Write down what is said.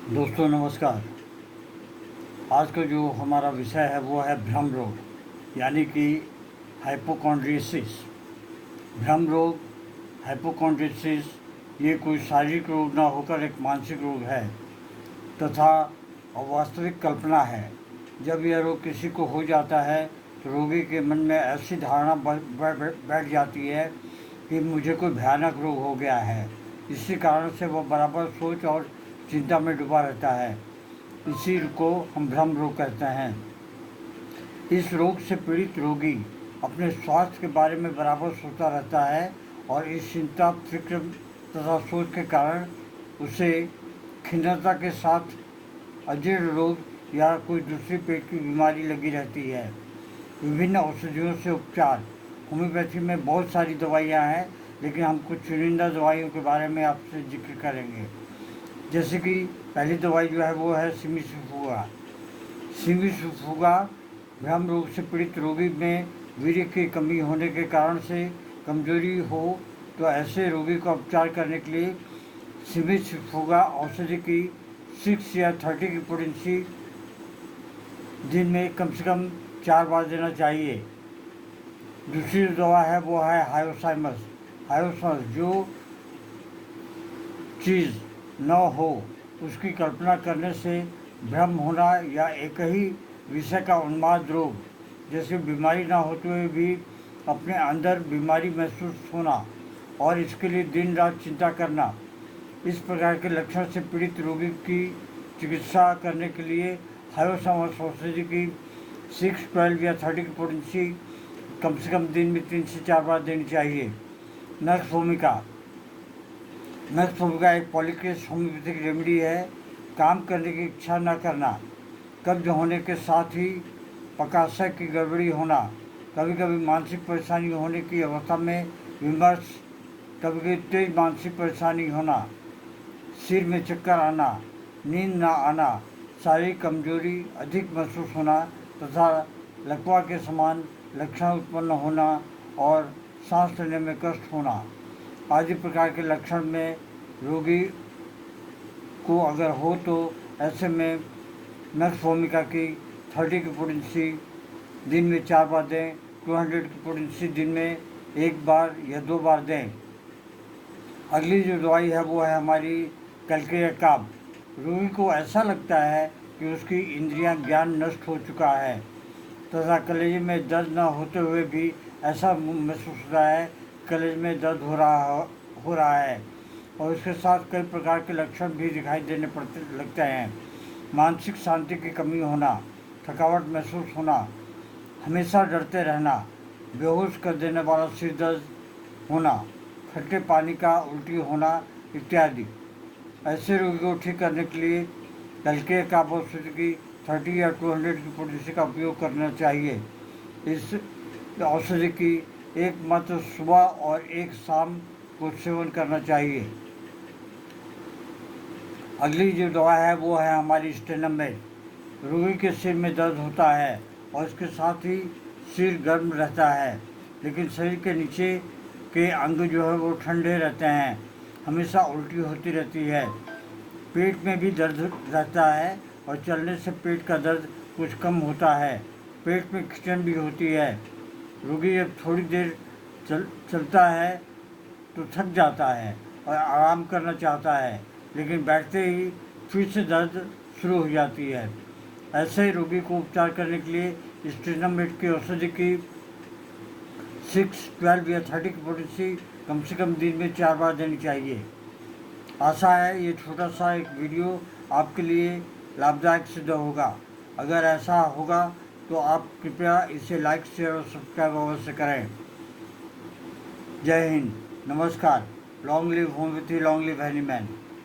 दोस्तों नमस्कार। आज का जो हमारा विषय है वो है भ्रम रोग यानी कि हाइपोकॉन्ड्रियसिस। भ्रम रोग, हाइपोकॉन्ड्रियसिस ये कोई शारीरिक रोग ना होकर एक मानसिक रोग है तथा अवास्तविक कल्पना है। जब यह रोग किसी को हो जाता है तो रोगी के मन में ऐसी धारणा बैठ जाती है कि मुझे कोई भयानक रोग हो गया है। इसी कारण से वह बराबर सोच और चिंता में डूबा रहता है। इसी को हम भ्रम रोग कहते हैं। इस रोग से पीड़ित रोगी अपने स्वास्थ्य के बारे में बराबर सोचता रहता है और इस चिंता, फिक्र तथा सोच के कारण उसे खिन्नता के साथ अजीर्ण रोग या कोई दूसरी पेट की बीमारी लगी रहती है। विभिन्न औषधियों से उपचार। होम्योपैथी में बहुत सारी दवाइयाँ हैं, लेकिन हम कुछ चुनिंदा दवाइयों के बारे में आपसे जिक्र करेंगे। जैसे कि पहली दवाई जो है वो है सिमिसुफुगा। सिमिसुफुगा भ्रम रोग से पीड़ित रोगी में वीर्य की कमी होने के कारण से कमजोरी हो तो ऐसे रोगी का उपचार करने के लिए सिमिसुफुगा औषधि की 6 या 30 की पोटेंसी दिन में कम से कम 4 बार देना चाहिए। दूसरी दवा है वो है हायोसाइमस। हायोसाइमस जो चीज़ न हो उसकी कल्पना करने से भ्रम होना या एक ही विषय का उन्माद रोग जैसे बीमारी ना होते हुए भी अपने अंदर बीमारी महसूस होना और इसके लिए दिन रात चिंता करना, इस प्रकार के लक्षण से पीड़ित रोगी की चिकित्सा करने के लिए हायोसाइमस औषधि की 6, 12 या 30 की पोटेंसी कम से कम दिन में 3 से 4 बार देनी चाहिए। नक्स भूमिका। नक्स भूमिका एक पॉलीक्रेस होम्योपैथिक रेमेडी है। काम करने की इच्छा न करना, कब्ज होने के साथ ही पकाशय की गड़बड़ी होना, कभी कभी मानसिक परेशानी होने की अवस्था में विमर्श, कभी कभी तेज मानसिक परेशानी होना, सिर में चक्कर आना, नींद न आना, शारीरिक कमजोरी अधिक महसूस होना तथा लकवा के समान लक्षण उत्पन्न होना और सांस लेने में कष्ट होना आदि प्रकार के लक्षण में रोगी को अगर हो तो ऐसे में नक्स भूमिका की 30 की पोटेंसी दिन में 4 बार दें, 200 की पोटेंसी दिन में 1 बार या 2 बार दें। अगली जो दवाई है वो है हमारी कैल्केरिया काब। रोगी को ऐसा लगता है कि उसकी इंद्रियां ज्ञान नष्ट हो चुका है तथा कलेजे में दर्द न होते हुए भी ऐसा महसूस होता है कलेजे में दर्द हो रहा है और उसके साथ कई प्रकार के लक्षण भी दिखाई देने पड़ते लगते हैं। मानसिक शांति की कमी होना, थकावट महसूस होना, हमेशा डरते रहना, बेहोश कर देने वाला सिर दर्द होना, खट्टे पानी का उल्टी होना इत्यादि। ऐसे रोगी को ठीक करने के लिए कैल्केरिया काब औषधि की 30 या 200 की पोटेंसी का उपयोग करना चाहिए। इस औषधि की एक मात्र सुबह और एक शाम को सेवन करना चाहिए। अगली जो दवा है वो है हमारी स्टेनोमेड। रोगी के सिर में दर्द होता है और इसके साथ ही सिर गर्म रहता है, लेकिन शरीर के नीचे के अंग जो है वो ठंडे रहते हैं। हमेशा उल्टी होती रहती है, पेट में भी दर्द रहता है और चलने से पेट का दर्द कुछ कम होता है। पेट में खिंचन भी होती है। रोगी जब थोड़ी देर चलता है तो थक जाता है और आराम करना चाहता है, लेकिन बैठते ही फिर से दर्द शुरू हो जाती है। ऐसे ही रोगी को उपचार करने के लिए स्टेनोमेड की औषधि की 6, 12 या 30 की पोटेंसी कम से कम दिन में 4 बार देनी चाहिए। आशा है ये छोटा सा एक वीडियो आपके लिए लाभदायक सिद्ध होगा। अगर ऐसा होगा तो आप कृपया इसे लाइक, शेयर और सब्सक्राइब अवश्य करें। जय हिंद, नमस्कार। Long live homeopathy, long live Hahnemann.